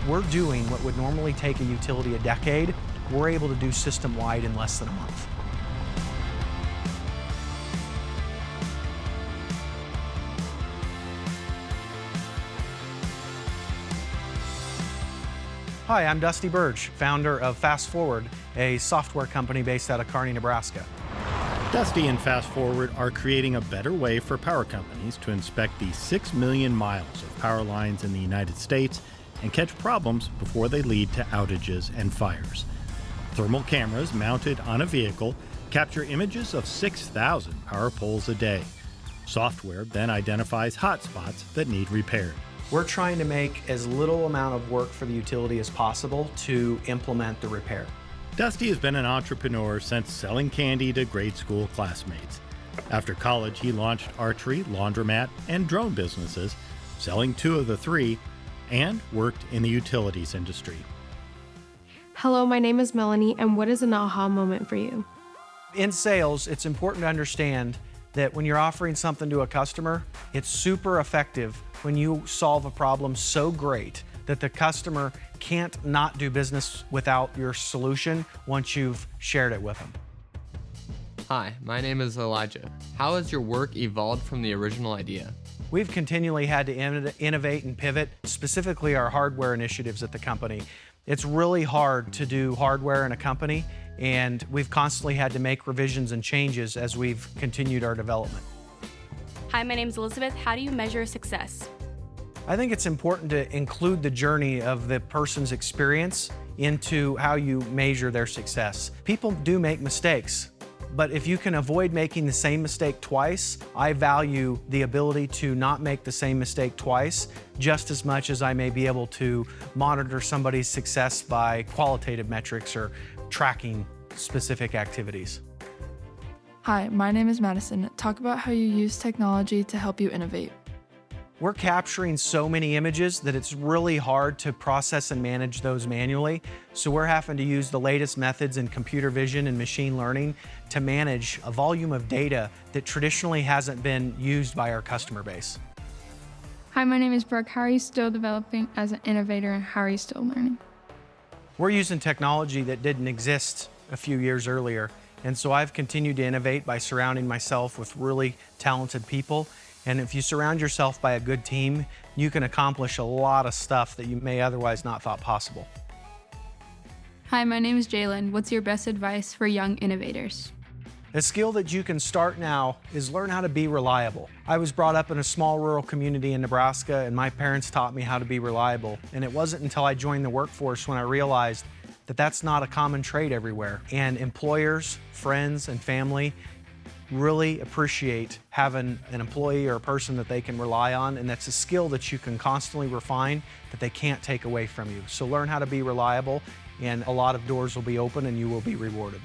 We're doing what would normally take a utility a decade, we're able to do system-wide in less than a month. Hi, I'm Dusty Burge, founder of Fast Forward, a software company based out of Kearney, Nebraska. Dusty and Fast Forward are creating a better way for power companies to inspect the 6 million miles of power lines in the United States and catch problems before they lead to outages and fires. Thermal cameras mounted on a vehicle capture images of 6,000 power poles a day. Software then identifies hotspots that need repaired. We're trying to make as little amount of work for the utility as possible to implement the repair. Dusty has been an entrepreneur since selling candy to grade school classmates. After college, he launched archery, laundromat, and drone businesses, selling 2 of the 3, and worked in the utilities industry. Hello, my name is Melanie, and what is an aha moment for you? In sales, it's important to understand that when you're offering something to a customer, it's super effective when you solve a problem so great that the customer can't not do business without your solution once you've shared it with them. Hi, my name is Elijah. How has your work evolved from the original idea? We've continually had to innovate and pivot, specifically our hardware initiatives at the company. It's really hard to do hardware in a company, and we've constantly had to make revisions and changes as we've continued our development. Hi, my name is Elizabeth. How do you measure success? I think it's important to include the journey of the person's experience into how you measure their success. People do make mistakes, but if you can avoid making the same mistake twice, I value the ability to not make the same mistake twice just as much as I may be able to monitor somebody's success by qualitative metrics or tracking specific activities. Hi, my name is Madison. Talk about how you use technology to help you innovate. We're capturing so many images that it's really hard to process and manage those manually. So we're having to use the latest methods in computer vision and machine learning to manage a volume of data that traditionally hasn't been used by our customer base. Hi, my name is Brooke. How are you still developing as an innovator, and how are you still learning? We're using technology that didn't exist a few years earlier. And so I've continued to innovate by surrounding myself with really talented people. And if you surround yourself by a good team, you can accomplish a lot of stuff that you may otherwise not thought possible. Hi, my name is Jalen. What's your best advice for young innovators? A skill that you can start now is learn how to be reliable. I was brought up in a small rural community in Nebraska, and my parents taught me how to be reliable. And it wasn't until I joined the workforce when I realized that that's not a common trait everywhere. And employers, friends, and family really appreciate having an employee or a person that they can rely on, and that's a skill that you can constantly refine that they can't take away from you. So learn how to be reliable, and a lot of doors will be open and you will be rewarded.